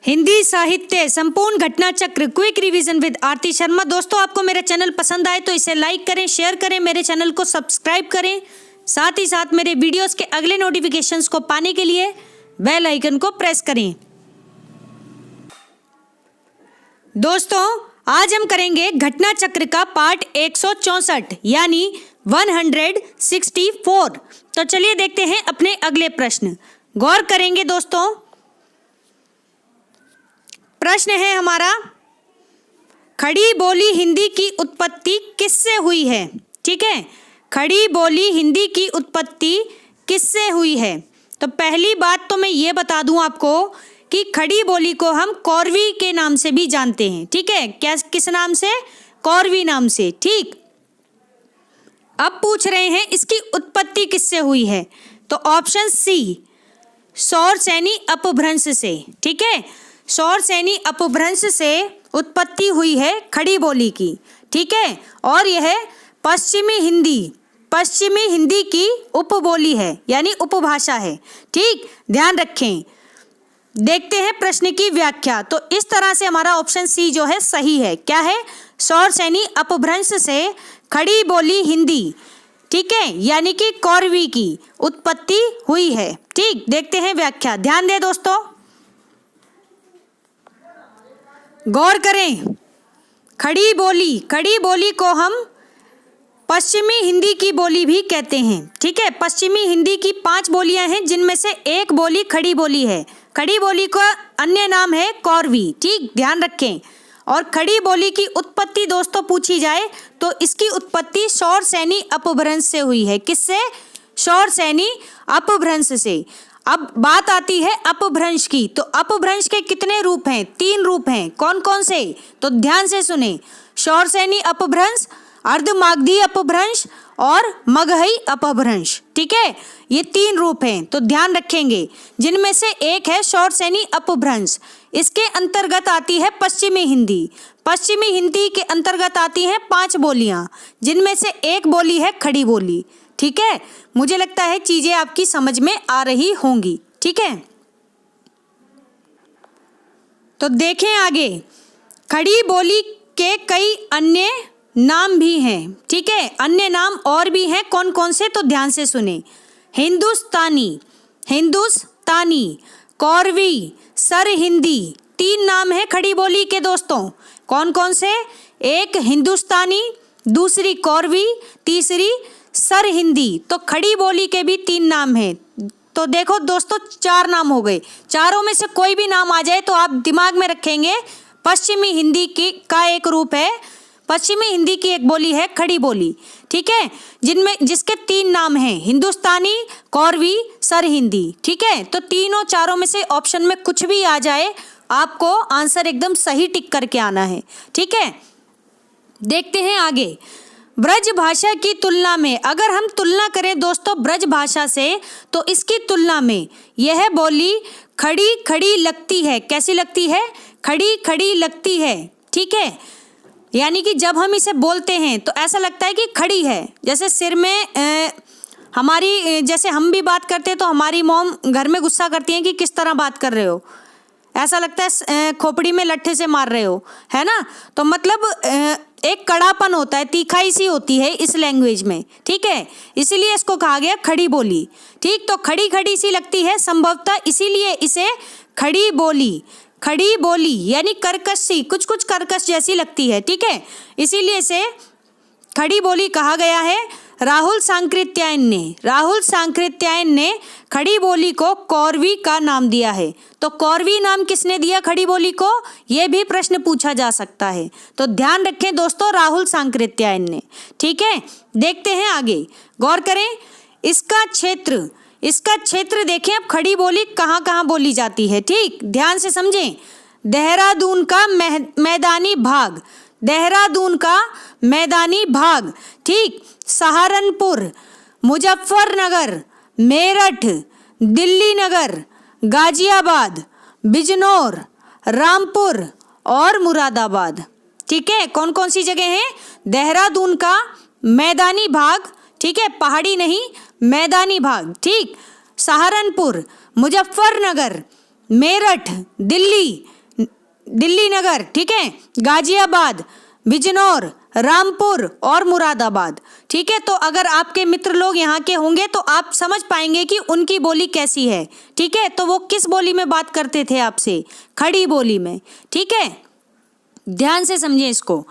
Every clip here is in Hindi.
हिंदी साहित्य संपूर्ण घटना चक्र क्विक रिवीजन विद आरती शर्मा। दोस्तों, आपको मेरा चैनल पसंद आए तो इसे लाइक करें, शेयर करें, मेरे चैनल को सब्सक्राइब करें। साथ ही साथ मेरे वीडियोस के अगले नोटिफिकेशंस को पाने के लिए बेल आइकन को प्रेस करें। दोस्तों, आज हम करेंगे घटना चक्र का पार्ट 164 यानी 164। तो चलिए देखते हैं अपने अगले प्रश्न। गौर करेंगे दोस्तों। प्रश्न है हमारा, खड़ी बोली हिंदी की उत्पत्ति किससे हुई है? ठीक है, खड़ी बोली हिंदी की उत्पत्ति किससे हुई है? तो पहली बात तो मैं ये बता दूं आपको कि खड़ी बोली को हम कौरवी के नाम से भी जानते हैं। ठीक है, क्या किस नाम से? कौरवी नाम से। ठीक, अब पूछ रहे हैं इसकी उत्पत्ति किससे हुई है? तो ऑप्शन सी, सौर सैनी अपभ्रंश से। ठीक है, सौर सैनी अपभ्रंश से उत्पत्ति हुई है खड़ी बोली की। ठीक है, और यह पश्चिमी हिंदी की उपबोली है यानी उपभाषा है। ठीक, ध्यान रखें। देखते हैं प्रश्न की व्याख्या। तो इस तरह से हमारा ऑप्शन सी जो है सही है। क्या है? सौर सैनी अपभ्रंश से खड़ी बोली हिंदी, ठीक है, यानी कि कौरवी की उत्पत्ति हुई है। ठीक, देखते हैं व्याख्या। ध्यान दें दोस्तों, गौर करें। खड़ी बोली को हम पश्चिमी हिंदी की बोली भी कहते हैं। ठीक है, पश्चिमी हिंदी की 5 बोलियां हैं जिनमें से एक बोली खड़ी बोली है। खड़ी बोली का अन्य नाम है कौरवी। ठीक, ध्यान रखें। और खड़ी बोली की उत्पत्ति दोस्तों पूछी जाए तो इसकी उत्पत्ति सौर सैनी अपभ्रंश से हुई है। किससे? सौर सैनी अपभ्रंश से। अब बात आती है अपभ्रंश की। तो अपभ्रंश के कितने रूप हैं? 3 रूप हैं। कौन कौन से? तो ध्यान से सुने। सौर सैनी अपभ्रंश, अर्धमागधी अपभ्रंश और मगही अपभ्रंश। ठीक है, ये 3 रूप हैं। तो ध्यान रखेंगे, जिनमें से एक है सौर सैनी अपभ्रंश। इसके अंतर्गत आती है पश्चिमी हिंदी। पश्चिमी हिंदी के अंतर्गत आती हैं 5 बोलियां, जिनमें से एक बोली है खड़ी बोली। ठीक है, मुझे लगता है चीजें आपकी समझ में आ रही होंगी। ठीक है, तो देखें आगे। खड़ी बोली के कई अन्य नाम भी हैं। ठीक है, अन्य नाम और भी हैं। कौन कौन से? तो ध्यान से सुने। हिंदुस्तानी, कौरवी, सर हिंदी, 3 नाम है खड़ी बोली के दोस्तों। कौन कौन से? एक हिंदुस्तानी, दूसरी कौरवी, तीसरी सर हिंदी। तो खड़ी बोली के भी 3 नाम हैं। तो देखो दोस्तों, 4 नाम हो गए। चारों में से कोई भी नाम आ जाए तो आप दिमाग में रखेंगे पश्चिमी हिंदी की का एक रूप है। पश्चिमी हिंदी की एक बोली है खड़ी बोली। ठीक है, जिसके 3 नाम हैं, हिंदुस्तानी, कौरवी, सर हिंदी। ठीक है, तो तीनों चारों में से ऑप्शन में कुछ भी आ जाए, आपको आंसर एकदम सही टिक करके आना है। ठीक है, देखते हैं आगे। ब्रज भाषा की तुलना में, अगर हम तुलना करें दोस्तों ब्रज भाषा से, तो इसकी तुलना में यह बोली खड़ी खड़ी लगती है। कैसी लगती है? खड़ी खड़ी लगती है। ठीक है, यानी कि जब हम इसे बोलते हैं तो ऐसा लगता है कि खड़ी है। जैसे सिर में हमारी, जैसे हम भी बात करते हैं तो हमारी मॉम घर में गुस्सा करती हैं कि किस तरह बात कर रहे हो। ऐसा लगता है खोपड़ी में लट्ठे से मार रहे हो, है ना। तो मतलब एक कड़ापन होता है, तीखाई सी होती है इस लैंग्वेज में। ठीक है, इसीलिए इसको कहा गया खड़ी बोली। ठीक, तो खड़ी खड़ी सी लगती है संभवतः, इसीलिए इसे खड़ी बोली यानी कर्कश सी, कुछ कुछ कर्कश जैसी लगती है। ठीक है, इसीलिए इसे खड़ी बोली कहा गया है। राहुल सांकृत्यायन ने खड़ी बोली को कौरवी का नाम दिया है। तो कौरवी नाम किसने दिया खड़ी बोली को? यह भी प्रश्न पूछा जा सकता है। तो ध्यान रखें दोस्तों, राहुल सांकृत्यायन ने। ठीक है, देखते हैं आगे। गौर करें। इसका क्षेत्र देखें। अब खड़ी बोली कहाँ कहाँ बोली जाती है। ठीक, ध्यान से समझें। देहरादून का मैदानी भाग। ठीक, सहारनपुर, मुजफ्फरनगर, मेरठ, दिल्ली नगर, गाजियाबाद, बिजनौर, रामपुर और मुरादाबाद। ठीक है, कौन कौन सी जगह हैं? देहरादून का मैदानी भाग, ठीक है, पहाड़ी नहीं, मैदानी भाग। ठीक, सहारनपुर, मुजफ्फरनगर, मेरठ दिल्ली, दिल्ली नगर, ठीक है, गाजियाबाद, बिजनौर, रामपुर और मुरादाबाद, ठीक है। तो अगर आपके मित्र लोग यहाँ के होंगे तो आप समझ पाएंगे कि उनकी बोली कैसी है, ठीक है। तो वो किस बोली में बात करते थे आपसे, खड़ी बोली में, ठीक है। ध्यान से समझें इसको।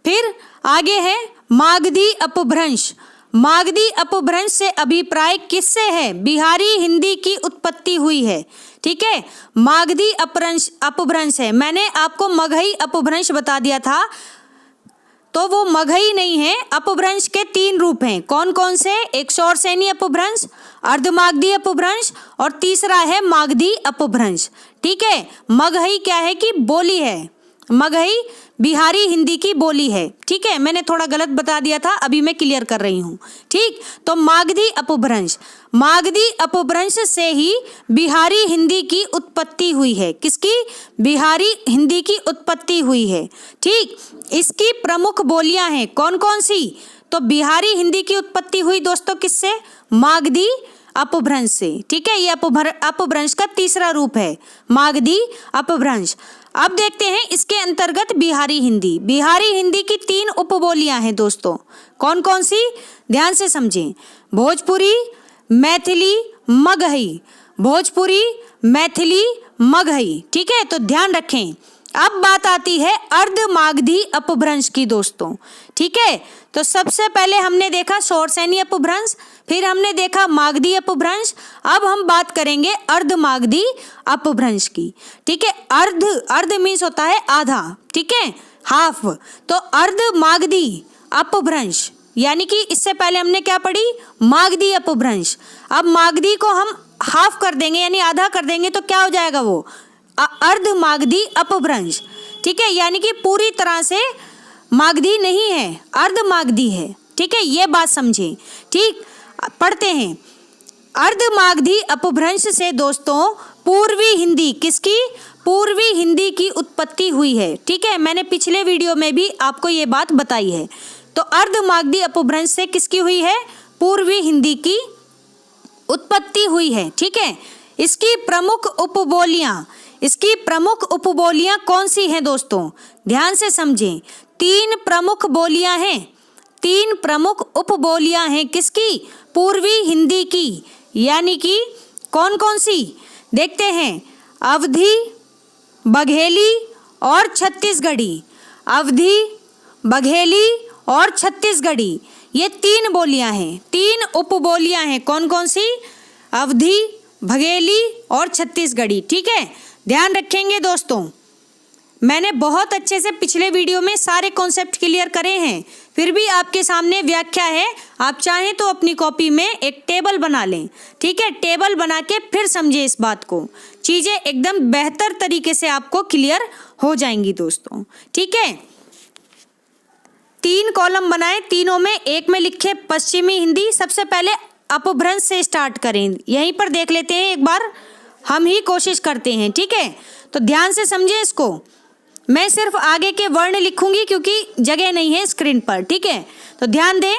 फिर आगे है मागधी अपभ्रंश। मागधी अपभ्रंश से अभिप्राय किससे है, बिहारी हिंदी की उत्पत्ति हुई है, ठीक है। मागधी अपभ्रंश है, मैंने आपको मगही अपभ्रंश बता दिया था, तो वो मगही नहीं है। अपभ्रंश के 3 रूप हैं, कौन कौन से, एक शौरसेनी अपभ्रंश, अर्धमागधी अपभ्रंश और तीसरा है मागधी अपभ्रंश, ठीक है। मगही क्या है कि बोली है, मगही बिहारी हिंदी की बोली है, ठीक है। मैंने थोड़ा गलत बता दिया था, अभी मैं क्लियर कर रही हूँ, ठीक। तो मागधी अपभ्रंश, मागधी अपभ्रंश से ही बिहारी हिंदी की उत्पत्ति हुई है, किसकी, बिहारी हिंदी की उत्पत्ति हुई है, ठीक। इसकी प्रमुख बोलियां हैं कौन कौन सी, तो बिहारी हिंदी की उत्पत्ति हुई दोस्तों किससे, मागधी अपभ्रंश से, ठीक है। ये अपभ्रंश का तीसरा रूप है, मागधी अपभ्रंश। अब देखते हैं इसके अंतर्गत बिहारी हिंदी। बिहारी हिंदी की 3 उपबोलियां हैं दोस्तों, कौन कौन सी, ध्यान से समझें, भोजपुरी, मैथिली, मगही, भोजपुरी, मैथिली, मगही, ठीक है। तो ध्यान रखें। अब बात आती है अर्धमागधी अपभ्रंश की दोस्तों, ठीक है। तो सबसे पहले हमने देखा शौरसेनी अपभ्रंश, फिर हमने देखा मागधी अपभ्रंश, अब हम बात करेंगे अर्धमागधी अपभ्रंश की, ठीक है। अर्ध मीन्स होता है आधा, ठीक है, हाफ। तो अर्धमागधी अपभ्रंश यानी कि इससे पहले हमने क्या पढ़ी, मागधी अपभ्रंश। अब मागधी को हम हाफ कर देंगे यानी आधा कर देंगे तो क्या हो जाएगा, वो अर्धमागधी अपभ्रंश, ठीक है। यानी कि पूरी तरह से मागधी नहीं है, अर्धमागधी है, ठीक है। ये बात समझें, ठीक। पढ़ते हैं, अर्धमागधी अपभ्रंश से दोस्तों पूर्वी हिंदी, किसकी, पूर्वी हिंदी की उत्पत्ति हुई है, ठीक है। मैंने पिछले वीडियो में भी आपको ये बात बताई है। तो अर्धमागधी अपभ्रंश से किसकी हुई है, पूर्वी हिंदी की उत्पत्ति हुई है, ठीक है। इसकी प्रमुख उपबोलियां कौन सी हैं दोस्तों, ध्यान से समझें। 3 प्रमुख बोलियां हैं, 3 प्रमुख उपबोलियां हैं किसकी, पूर्वी हिंदी की, यानी कि कौन कौन सी, देखते हैं, अवधी, बघेली और छत्तीसगढ़ी। अवधी, बघेली और छत्तीसगढ़ी, ये 3 बोलियां हैं, 3 उपबोलियां हैं, कौन कौन सी, अवधी, बघेली और छत्तीसगढ़ी, ठीक है। ध्यान रखेंगे दोस्तों, मैंने बहुत अच्छे से पिछले वीडियो में सारे कॉन्सेप्ट क्लियर करे हैं, फिर भी आपके सामने व्याख्या है। आप चाहें तो अपनी कॉपी में एक टेबल बना लें, ठीक है। टेबल बना के फिर समझे इस बात को, चीज़ें एकदम बेहतर तरीके से आपको क्लियर हो जाएंगी दोस्तों, ठीक है। 3 कॉलम बनाए, तीनों में एक में लिखे पश्चिमी हिंदी। सबसे पहले अपभ्रंश से स्टार्ट करें, यहीं पर देख लेते हैं एक बार, हम ही कोशिश करते हैं, ठीक है। तो ध्यान से समझे इसको, मैं सिर्फ आगे के वर्ण लिखूंगी क्योंकि जगह नहीं है स्क्रीन पर, ठीक है। तो ध्यान दें,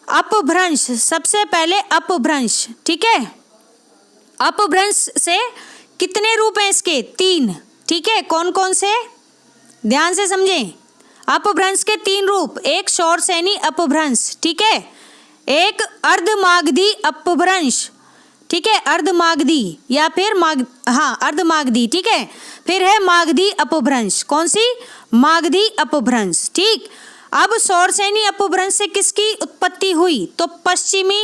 अपभ्रंश, सबसे पहले अपभ्रंश, ठीक है। अपभ्रंश से कितने रूप हैं इसके, 3, ठीक है। कौन कौन से, ध्यान से समझें। अपभ्रंश के 3 रूप, एक शौरसेनी अपभ्रंश, ठीक है, एक अर्धमागधी अपभ्रंश, ठीक है, अर्धमागधी या फिर अर्धमागधी, ठीक है। फिर है मागधी अपभ्रंश, कौन सी, मागधी अपभ्रंश, ठीक। अब शौरसेनी अपभ्रंश से किसकी उत्पत्ति हुई, तो पश्चिमी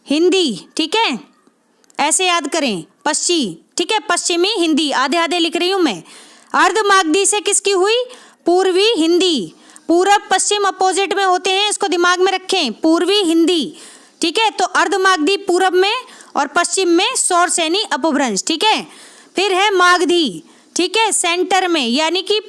हिंदी, ठीक है, ऐसे याद करें, ठीक है, पश्चिमी हिंदी, आधे आधे लिख रही हूं मैं। अर्धमागधी से किसकी हुई, पूर्वी हिंदी, पूरब पश्चिम अपोजिट में होते हैं, इसको दिमाग में रखें, पूर्वी हिंदी, ठीक है। तो अर्धमागधी पूरब में और पश्चिम में शौरसेनी अपभ्रंश, ठीक है। फिर है मागधी, ठीक है, सेंटर में, यानी कि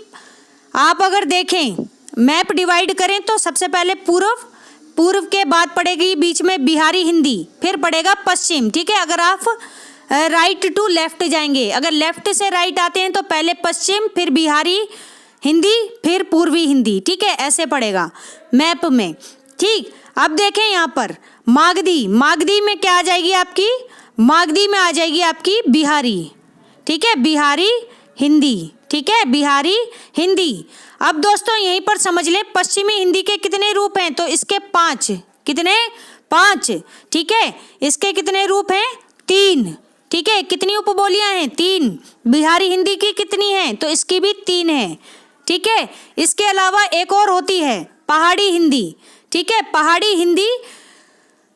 आप अगर देखें मैप डिवाइड करें तो सबसे पहले पूर्व के बाद पड़ेगी बीच में बिहारी हिंदी, फिर पड़ेगा पश्चिम, ठीक है। अगर आप राइट टू लेफ्ट जाएंगे, अगर लेफ्ट से राइट आते हैं तो पहले पश्चिम, फिर बिहारी हिंदी, फिर पूर्वी हिंदी, ठीक है, ऐसे पड़ेगा मैप में, ठीक। अब देखें यहाँ पर मागधी में क्या आ जाएगी आपकी, मागधी में आ जाएगी आपकी बिहारी, ठीक है, बिहारी हिंदी, ठीक है, बिहारी हिंदी। अब दोस्तों यहीं पर समझ लें पश्चिमी हिंदी के कितने रूप हैं, तो इसके 5, कितने, 5, ठीक है। इसके कितने रूप हैं, 3, ठीक है। कितनी उपबोलियां हैं, 3। बिहारी हिंदी की कितनी हैं, तो इसकी भी 3 है, ठीक है। इसके अलावा एक और होती है पहाड़ी हिंदी, ठीक है, पहाड़ी हिंदी,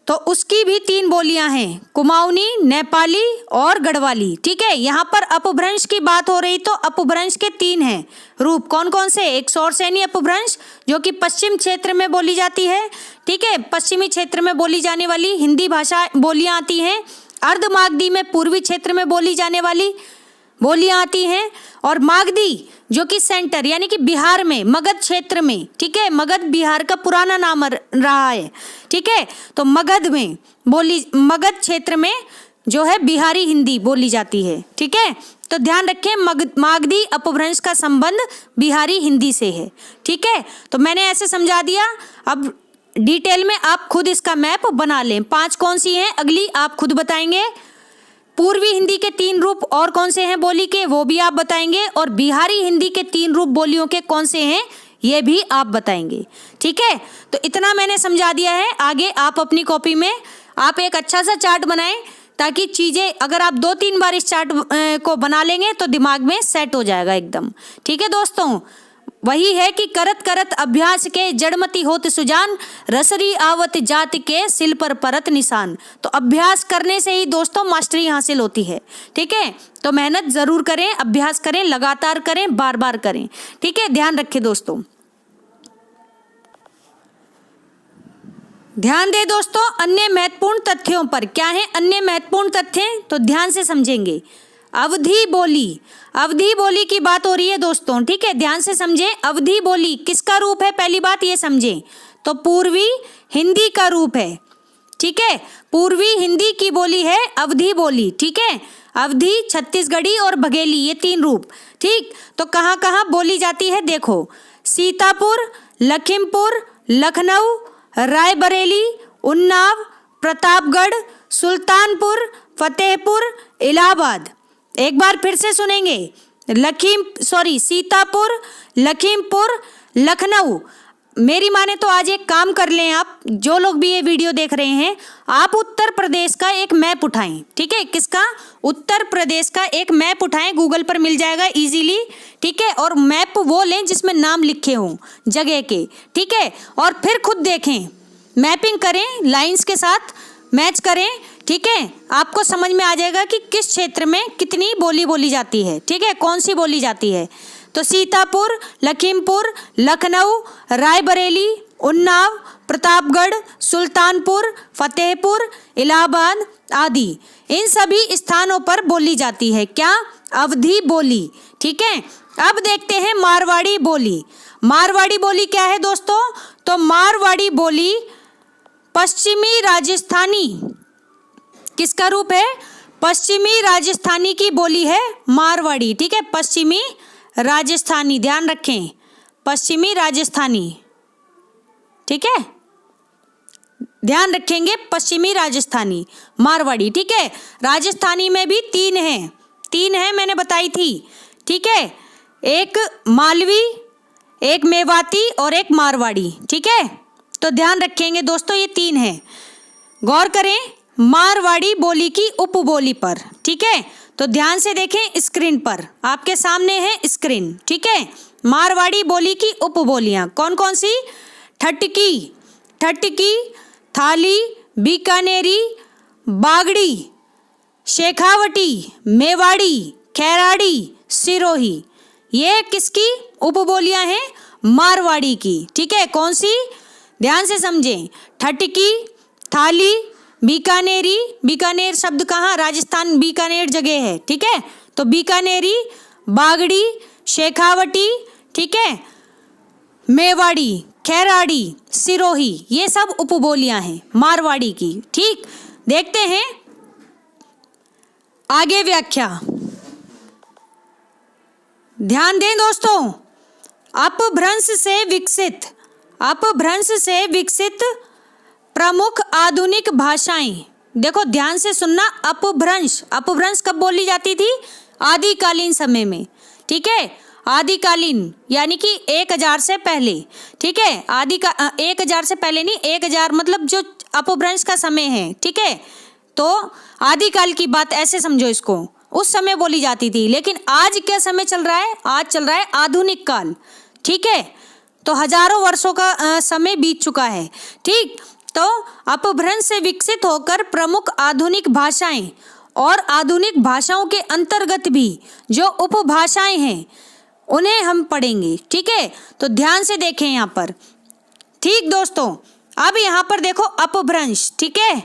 तो उसकी भी 3 बोलियां हैं, कुमाऊनी, नेपाली और गढ़वाली, ठीक है। यहाँ पर अपभ्रंश की बात हो रही तो अपभ्रंश के 3 हैं रूप, कौन कौन से, एक सौरसेनी अपभ्रंश जो कि पश्चिम क्षेत्र में बोली जाती है, ठीक है, पश्चिमी क्षेत्र में बोली जाने वाली हिंदी भाषा बोलियां आती हैं। अर्ध मागधी में पूर्वी क्षेत्र में बोली जाने वाली बोलियां आती हैं, और मागधी जो कि सेंटर यानी कि बिहार में मगध क्षेत्र में, ठीक है, मगध बिहार का पुराना नाम रहा है, ठीक है। तो मगध में मगध क्षेत्र में जो है बिहारी हिंदी बोली जाती है, ठीक है। तो ध्यान रखें मागधी अपभ्रंश का संबंध बिहारी हिंदी से है, ठीक है। तो मैंने ऐसे समझा दिया, अब डिटेल में आप खुद इसका मैप बना लें। 5 कौन सी हैं अगली आप खुद बताएंगे। पूर्वी हिंदी के 3 रूप और कौन से हैं बोली के, वो भी आप बताएंगे, और बिहारी हिंदी के 3 रूप बोलियों के कौन से हैं ये भी आप बताएंगे, ठीक है। तो इतना मैंने समझा दिया है। आगे आप अपनी कॉपी में आप एक अच्छा सा चार्ट बनाएं, ताकि चीज़ें अगर आप 2-3 बार इस चार्ट को बना लेंगे तो दिमाग में सेट हो जाएगा एकदम, ठीक है दोस्तों। वही है कि करत करत अभ्यास के जड़मती होत सुजान, रसरी आवत जाति के सिल पर परत निशान। तो अभ्यास करने से ही दोस्तों मास्टरी हासिल होती है, ठीक है। तो मेहनत जरूर करें, अभ्यास करें, लगातार करें, बार बार करें, ठीक है। ध्यान रखें दोस्तों, ध्यान दें दोस्तों अन्य महत्वपूर्ण तथ्यों पर। क्या है अन्य महत्वपूर्ण तथ्य, तो ध्यान से समझेंगे। अवधी बोली, अवधी बोली की बात हो रही है दोस्तों, ठीक है, ध्यान से समझें। अवधी बोली किसका रूप है, पहली बात ये समझें, तो पूर्वी हिंदी का रूप है, ठीक है। पूर्वी हिंदी की बोली है अवधी बोली, ठीक है। अवधी, छत्तीसगढ़ी और बघेली, ये 3 रूप, ठीक। तो कहाँ कहाँ बोली जाती है देखो, सीतापुर, लखीमपुर, लखनऊ, रायबरेली, उन्नाव, प्रतापगढ़, सुल्तानपुर, फतेहपुर, इलाहाबाद। एक बार फिर से सुनेंगे, सीतापुर, लखीमपुर, लखनऊ। मेरी माने तो आज एक काम कर लें आप, जो लोग भी ये वीडियो देख रहे हैं, आप उत्तर प्रदेश का एक मैप उठाएं, ठीक है। किसका, उत्तर प्रदेश का एक मैप उठाएं, गूगल पर मिल जाएगा इजीली, ठीक है। और मैप वो लें जिसमें नाम लिखे हों जगह के, ठीक है। और फिर खुद देखें, मैपिंग करें, लाइंस के साथ मैच करें, ठीक है। आपको समझ में आ जाएगा कि किस क्षेत्र में कितनी बोली बोली जाती है, ठीक है, कौन सी बोली जाती है। तो सीतापुर, लखीमपुर, लखनऊ, रायबरेली, उन्नाव, प्रतापगढ़, सुल्तानपुर, फतेहपुर, इलाहाबाद आदि, इन सभी स्थानों पर बोली जाती है क्या, अवधी बोली, ठीक है। अब देखते हैं मारवाड़ी बोली। मारवाड़ी बोली क्या है दोस्तों, तो मारवाड़ी बोली पश्चिमी राजस्थानी, किसका रूप है, पश्चिमी राजस्थानी की बोली है मारवाड़ी, ठीक है। पश्चिमी राजस्थानी, ध्यान रखें, पश्चिमी राजस्थानी, ठीक है, ध्यान रखेंगे, पश्चिमी राजस्थानी मारवाड़ी, ठीक है। राजस्थानी में भी 3 हैं, 3 हैं मैंने बताई थी, ठीक है। एक मालवी, एक मेवाती और एक मारवाड़ी, ठीक है। तो ध्यान रखेंगे दोस्तों ये 3 हैं। गौर करें मारवाड़ी बोली की उपबोली पर, ठीक है। तो ध्यान से देखें स्क्रीन पर, आपके सामने है स्क्रीन, ठीक है। मारवाड़ी बोली की उपबोलियां कौन कौन सी, ठटकी, ठटकी, थाली, बीकानेरी, बागड़ी, शेखावटी, मेवाड़ी, खैराड़ी, सिरोही, ये किसकी उपबोलियां हैं, मारवाड़ी की, ठीक है। कौन सी, ध्यान से समझें, ठटकी, थाली, बीकानेरी, बीकानेर शब्द कहाँ, राजस्थान बीकानेर जगह है, ठीक है। तो बीकानेरी, बागड़ी, शेखावटी, ठीक है, मेवाड़ी, खैराड़ी, सिरोही, ये सब उपबोलियां हैं मारवाड़ी की, ठीक। देखते हैं आगे व्याख्या, ध्यान दें दोस्तों। अपभ्रंश से विकसित प्रमुख आधुनिक भाषाएं, देखो ध्यान से सुनना, अपभ्रंश, अपभ्रंश कब बोली जाती थी? आदिकालीन समय में, ठीक है, आदिकालीन यानी कि 1000 से पहले, ठीक है, 1000 से पहले नहीं, 1000 मतलब जो अपभ्रंश का समय है, ठीक है, तो आदिकाल की बात ऐसे समझो इसको, उस समय बोली जाती थी। लेकिन आज क्या समय चल रहा है? आज चल रहा है आधुनिक काल, ठीक है, तो हजारों वर्षों का समय बीत चुका है, ठीक। तो अपभ्रंश से विकसित होकर प्रमुख आधुनिक भाषाएं और आधुनिक भाषाओं के अंतर्गत भी जो उपभाषाएं हैं उन्हें हम पढ़ेंगे, ठीक है। तो ध्यान से देखें यहाँ पर, ठीक दोस्तों। अब यहाँ पर देखो अपभ्रंश, ठीक है,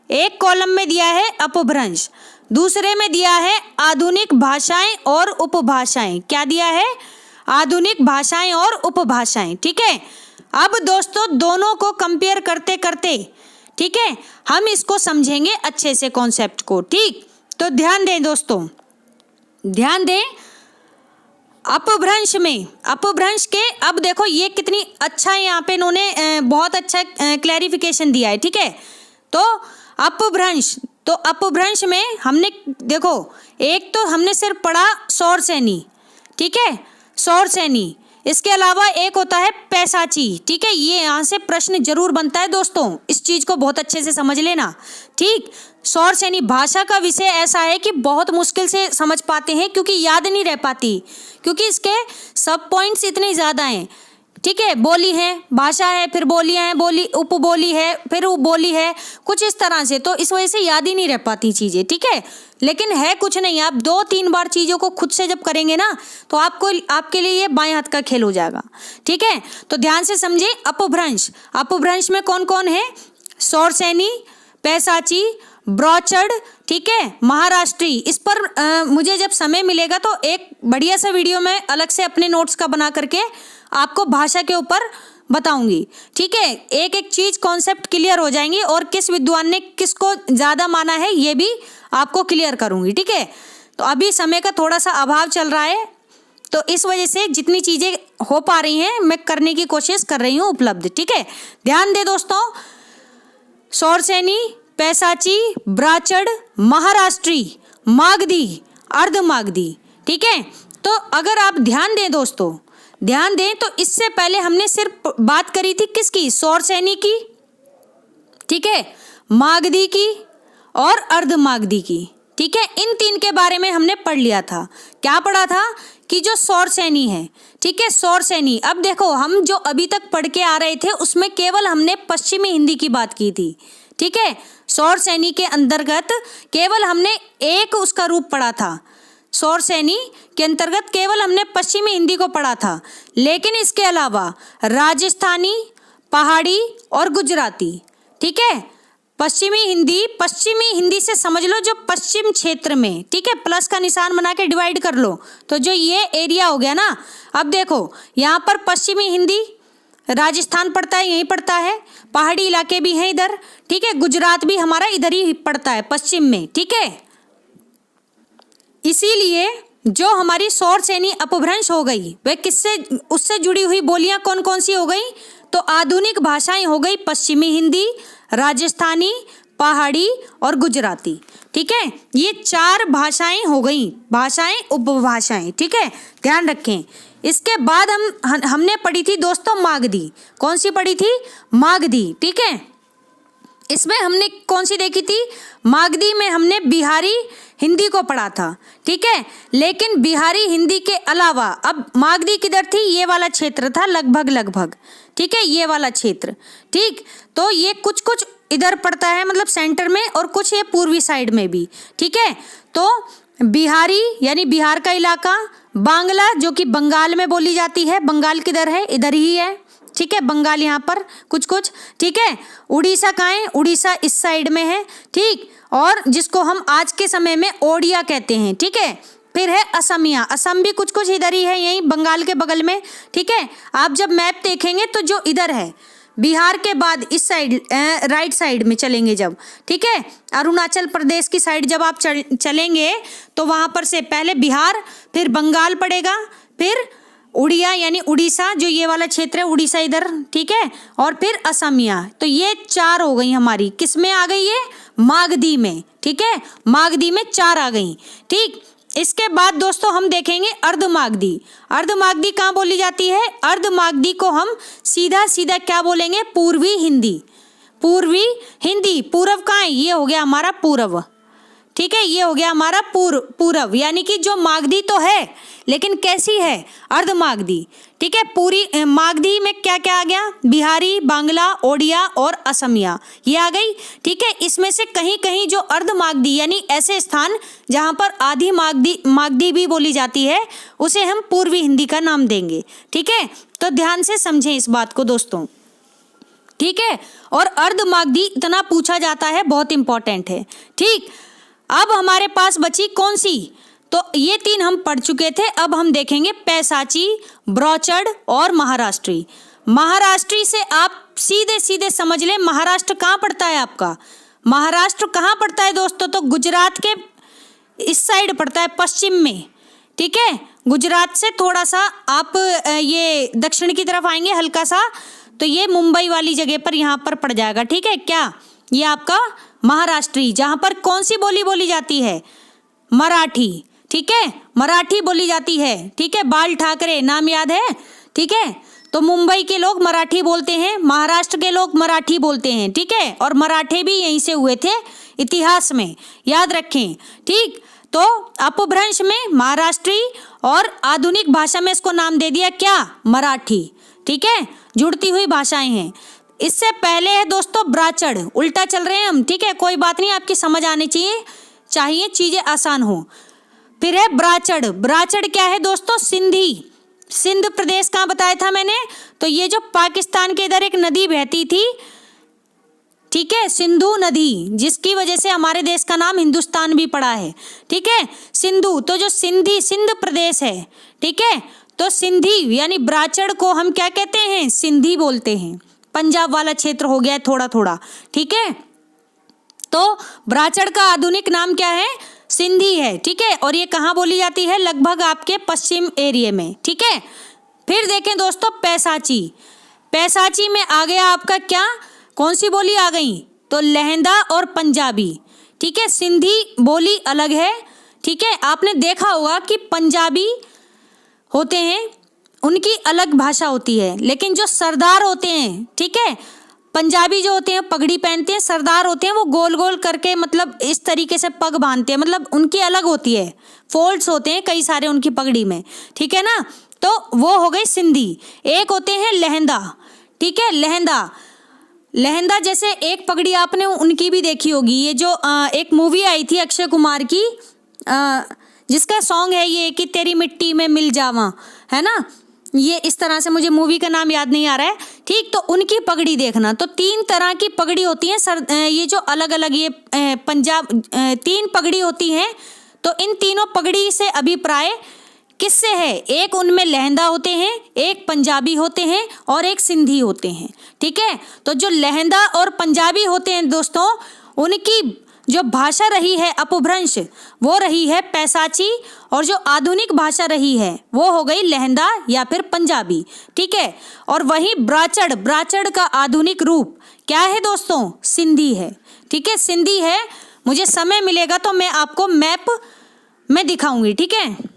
एक कॉलम में दिया है अपभ्रंश, दूसरे में दिया है आधुनिक भाषाएं और उपभाषाएं। क्या दिया है? आधुनिक भाषाएं और उपभाषाएं, ठीक है। अब दोस्तों दोनों को कंपेयर करते करते, ठीक है, हम इसको समझेंगे अच्छे से कॉन्सेप्ट को, ठीक। तो ध्यान दें दोस्तों, ध्यान दें, अपभ्रंश में, अपभ्रंश के, अब देखो ये कितनी अच्छा यहाँ पे इन्होंने बहुत अच्छा क्लैरिफिकेशन दिया है, ठीक है। तो अपभ्रंश, तो अपभ्रंश में हमने देखो, एक तो हमने सिर्फ पढ़ा सौरसेनी, ठीक है, सौरसेनी, इसके अलावा एक होता है पैसाची, ठीक है। ये यहाँ से प्रश्न जरूर बनता है दोस्तों, इस चीज को बहुत अच्छे से समझ लेना, ठीक। सौरसेनी भाषा का विषय ऐसा है कि बहुत मुश्किल से समझ पाते हैं क्योंकि याद नहीं रह पाती, क्योंकि इसके सब पॉइंट्स इतने ज़्यादा हैं, ठीक है। बोली है, भाषा है, फिर बोलियाँ हैं, बोली उपबोली है, फिर उपबोली है, कुछ इस तरह से, तो इस वजह से याद ही नहीं रह पाती चीज़ें, ठीक है। लेकिन है कुछ नहीं, आप 2-3 बार चीज़ों को खुद से जब करेंगे ना तो आपको, आपके लिए ये बाएं हाथ का खेल हो जाएगा, ठीक है। तो ध्यान से समझे, अपभ्रंश, अपभ्रंश में कौन कौन है? सौरसेनी, पैसाची, ब्रॉचर्ड, ठीक है, महाराष्ट्री। इस पर मुझे जब समय मिलेगा तो एक बढ़िया सा वीडियो मैं अलग से अपने नोट्स का बना करके आपको भाषा के ऊपर बताऊंगी, ठीक है। एक एक चीज कॉन्सेप्ट क्लियर हो जाएंगी और किस विद्वान ने किसको ज़्यादा माना है ये भी आपको क्लियर करूंगी, ठीक है। तो अभी समय का थोड़ा सा अभाव चल रहा है, तो इस वजह से जितनी चीज़ें हो पा रही हैं मैं करने की कोशिश कर रही हूँ उपलब्ध, ठीक है। ध्यान दे दोस्तों, सौरसेनी, पैसाची, ब्राचड़, महाराष्ट्री, मागधी, अर्धमागधी, ठीक है। तो अगर आप ध्यान दें दोस्तों, ध्यान दें तो इससे पहले हमने सिर्फ बात करी थी किसकी? सौरसेनी की, ठीक है, मागधी की और अर्धमागधी की, ठीक है। इन 3 के बारे में हमने पढ़ लिया था। क्या पढ़ा था? कि जो सौरसेनी है, ठीक है, सौरसेनी। अब देखो हम जो अभी तक पढ़ के आ रहे थे उसमें केवल हमने पश्चिमी हिंदी की बात की थी, ठीक है। सौरसेनी के अंतर्गत केवल हमने एक उसका रूप पढ़ा था, सौरसेनी के अंतर्गत केवल हमने पश्चिमी हिंदी को पढ़ा था। लेकिन इसके अलावा राजस्थानी, पहाड़ी और गुजराती, ठीक है, पश्चिमी हिंदी से समझ लो जो पश्चिम क्षेत्र में, ठीक है, प्लस का निशान बना के डिवाइड कर लो, तो जो ये एरिया हो गया ना। अब देखो यहाँ पर पश्चिमी हिंदी, राजस्थान पड़ता है, यहीं पड़ता है, पहाड़ी इलाके भी हैं इधर, ठीक है, गुजरात भी हमारा इधर ही पड़ता है पश्चिम में, ठीक है। इसीलिए जो हमारी सौरसेनी अपभ्रंश हो गई वह किससे, उससे जुड़ी हुई बोलियां कौन कौन सी हो गई? तो आधुनिक भाषाएं हो गई पश्चिमी हिंदी, राजस्थानी, पहाड़ी और गुजराती, ठीक है। ये 4 भाषाएं हो गई, भाषाएं उपभाषाएं, ठीक है, ध्यान रखें। इसके बाद हमने पढ़ी थी दोस्तों मागधी। कौन सी पढ़ी थी? मागधी, ठीक है। इसमें हमने कौन सी देखी थी? मागधी में हमने बिहारी हिंदी को पढ़ा था, ठीक है। लेकिन बिहारी हिंदी के अलावा अब मागधी किधर थी? ये वाला क्षेत्र था लगभग, ठीक है, ये वाला क्षेत्र, ठीक। तो ये कुछ कुछ इधर पड़ता है, मतलब सेंटर में, और कुछ ये पूर्वी साइड में भी, ठीक है। तो बिहारी यानी बिहार का इलाका, बांग्ला जो कि बंगाल में बोली जाती है, बंगाल किधर है? इधर ही है, ठीक है, बंगाल यहाँ पर कुछ कुछ, ठीक है। उड़ीसा कहाँ है? उड़ीसा इस साइड में है, ठीक, और जिसको हम आज के समय में ओडिया कहते हैं, ठीक है। फिर है असमिया, असम भी कुछ कुछ इधर ही है, यहीं बंगाल के बगल में, ठीक है। आप जब मैप देखेंगे तो जो इधर है बिहार के बाद इस साइड राइट साइड में चलेंगे जब, ठीक है, अरुणाचल प्रदेश की साइड जब आप चलेंगे तो वहाँ पर से पहले बिहार, फिर बंगाल पड़ेगा, फिर उड़िया यानी उड़ीसा जो ये वाला क्षेत्र है, उड़ीसा इधर, ठीक है, और फिर असमिया। तो ये 4 हो गई हमारी, किस में आ गई? ये मागधी में, ठीक है, मागधी में 4 आ गई। ठीक, इसके बाद दोस्तों हम देखेंगे अर्धमागधी। अर्धमागधी कहाँ बोली जाती है? अर्धमागधी को हम सीधा सीधा क्या बोलेंगे? पूर्वी हिंदी। पूर्वी हिंदी, पूर्व कहाँ है? ये हो गया हमारा पूर्व, ठीक है, ये हो गया हमारा पूर्व, यानी कि जो मागधी तो है लेकिन कैसी है? अर्धमागधी, ठीक है। पूरी मागधी में क्या क्या आ गया? बिहारी, बांग्ला, ओडिया और असमिया, ये आ गई, ठीक है। इसमें से कहीं कहीं जो अर्धमागधी यानी ऐसे स्थान जहाँ पर आधी मागधी भी बोली जाती है, उसे हम पूर्वी हिंदी का नाम देंगे, ठीक है। तो ध्यान से समझें इस बात को दोस्तों, ठीक है। और अर्धमागधी इतना पूछा जाता है, बहुत इंपॉर्टेंट है, ठीक। अब हमारे पास बची कौन सी? तो ये 3 हम पढ़ चुके थे। अब हम देखेंगे पैसाची, ब्रॉचड़ और महाराष्ट्री। महाराष्ट्री से आप सीधे सीधे समझ लें, महाराष्ट्र कहाँ पड़ता है आपका? महाराष्ट्र कहाँ पड़ता है दोस्तों? तो गुजरात के इस साइड पड़ता है, पश्चिम में, ठीक है। गुजरात से थोड़ा सा आप ये दक्षिण की तरफ आएंगे हल्का सा, तो ये मुंबई वाली जगह पर यहाँ पर पड़ जाएगा, ठीक है। क्या ये आपका महाराष्ट्री, जहाँ पर कौन सी बोली बोली जाती है? मराठी, ठीक है, मराठी बोली जाती है, ठीक है। बाल ठाकरे नाम याद है, ठीक है। तो मुंबई के लोग मराठी बोलते हैं, महाराष्ट्र के लोग मराठी बोलते हैं, ठीक है। और मराठे भी यहीं से हुए थे इतिहास में, याद रखें, ठीक। तो अपभ्रंश में महाराष्ट्री और आधुनिक भाषा में इसको नाम दे दिया क्या? मराठी, ठीक है। जुड़ती हुई भाषाएं हैं। इससे पहले है दोस्तों ब्राचड़, उल्टा चल रहे हैं हम, ठीक है, कोई बात नहीं, आपकी समझ आनी चाहिए चीजें आसान हो। फिर है ब्राचड़। ब्राचड़ क्या है दोस्तों? सिंधी। सिंध प्रदेश कहाँ बताया था मैंने? तो ये जो पाकिस्तान के इधर एक नदी बहती थी, ठीक है, सिंधु नदी, जिसकी वजह से हमारे देश का नाम हिंदुस्तान भी पड़ा है, ठीक है, सिंधु। तो जो सिंध प्रदेश है, ठीक है, तो सिंधी यानी ब्राचड़ को हम क्या कहते हैं? सिंधी बोलते हैं। पंजाब वाला क्षेत्र हो गया है थोड़ा थोड़ा, ठीक है। तो ब्राचड़ का आधुनिक नाम क्या है? सिंधी है, ठीक है। और ये कहाँ बोली जाती है? लगभग आपके पश्चिम एरिया में, ठीक है। फिर देखें दोस्तों पैसाची। पैसाची में आ गया आपका क्या? कौन सी बोली आ गई? तो लहंदा और पंजाबी, ठीक है। सिंधी बोली अलग है, ठीक है। आपने देखा होगा कि पंजाबी होते हैं, उनकी अलग भाषा होती है, लेकिन जो सरदार होते हैं, ठीक है, पंजाबी जो होते हैं पगड़ी पहनते हैं, सरदार होते हैं वो गोल गोल करके मतलब इस तरीके से पग बांधते हैं, मतलब उनकी अलग होती है, फोल्ड्स होते हैं कई सारे उनकी पगड़ी में, ठीक है ना। तो वो हो गई सिंधी। एक होते हैं लहंदा, ठीक है, लहंदा जैसे एक पगड़ी आपने उनकी भी देखी होगी, ये जो एक मूवी आई थी अक्षय कुमार की, जिसका सॉन्ग है ये कि तेरी मिट्टी में मिल जावा, है ना, ये इस तरह से, मुझे मूवी का नाम याद नहीं आ रहा है, ठीक। तो उनकी पगड़ी देखना, तो 3 तरह की पगड़ी होती है सर, ये जो अलग अलग ये पंजाब 3 पगड़ी होती हैं। तो इन तीनों पगड़ी से अभिप्राय किससे है? एक उनमें लहंदा होते हैं, एक पंजाबी होते हैं और एक सिंधी होते हैं, ठीक है। तो जो लहंदा और पंजाबी होते हैं दोस्तों, उनकी जो भाषा रही है अपभ्रंश, वो रही है पैसाची, और जो आधुनिक भाषा रही है वो हो गई लहंदा या फिर पंजाबी, ठीक है। और वहीं ब्राचड़ का आधुनिक रूप क्या है दोस्तों? सिंधी है, ठीक है, सिंधी है। मुझे समय मिलेगा तो मैं आपको मैप में दिखाऊंगी, ठीक है।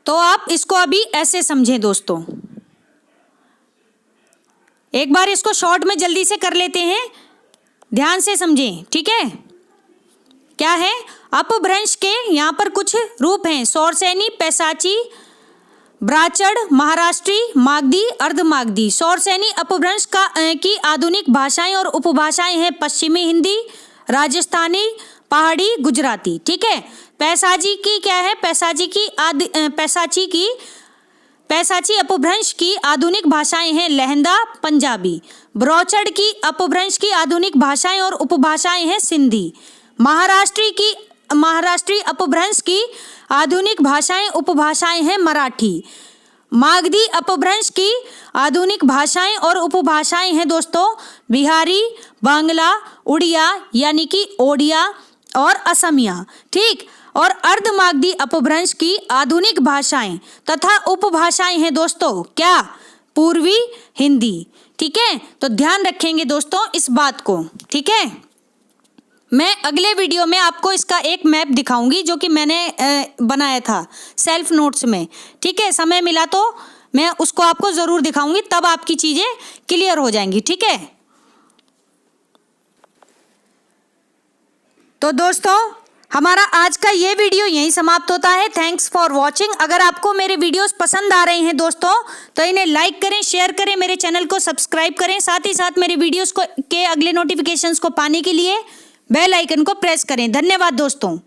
तो आप इसको अभी ऐसे समझें दोस्तों, एक बार इसको शॉर्ट में जल्दी से कर लेते हैं, ध्यान से समझें, ठीक है। क्या है? अपभ्रंश के यहाँ पर कुछ रूप हैं, सौरसैनी, पैसाची, ब्राचड़, महाराष्ट्री, मागधी, अर्धमागधी। सौरसैनी अपभ्रंश की आधुनिक भाषाएं और उपभाषाएं हैं पश्चिमी हिंदी, राजस्थानी, पहाड़ी, गुजराती, ठीक है। पैसाची की क्या है? पैसाची अपभ्रंश की आधुनिक भाषाएं हैं लहंदा, पंजाबी। ब्रॉचड़ की अपभ्रंश की आधुनिक भाषाएं और उपभाषाएं हैं सिंधी। महाराष्ट्री अपभ्रंश की आधुनिक भाषाएं उपभाषाएं हैं मराठी। मागधी अपभ्रंश की आधुनिक भाषाएं और उपभाषाएं हैं दोस्तों बिहारी, बांग्ला, उड़िया यानी कि ओडिया और असमिया, ठीक। और अर्धमागधी अपभ्रंश की आधुनिक भाषाएं तथा उपभाषाएं हैं दोस्तों क्या? पूर्वी हिंदी, ठीक है, तो ध्यान रखेंगे दोस्तों इस बात को। ठीक है, मैं अगले वीडियो में आपको इसका एक मैप दिखाऊंगी जो कि मैंने बनाया था सेल्फ नोट्स में। ठीक है, समय मिला तो मैं उसको आपको ज़रूर दिखाऊंगी, तब आपकी चीज़ें क्लियर हो जाएंगी। ठीक है, तो दोस्तों हमारा आज का ये वीडियो यहीं समाप्त होता है। Thanks for watching. अगर आपको मेरे वीडियोस पसंद आ रहे हैं दोस्तों तो इन्हें लाइक करें, शेयर करें, मेरे चैनल को सब्सक्राइब करें। साथ ही साथ मेरे वीडियोस को के अगले नोटिफिकेशंस को पाने के लिए बेल आइकन को प्रेस करें। धन्यवाद दोस्तों।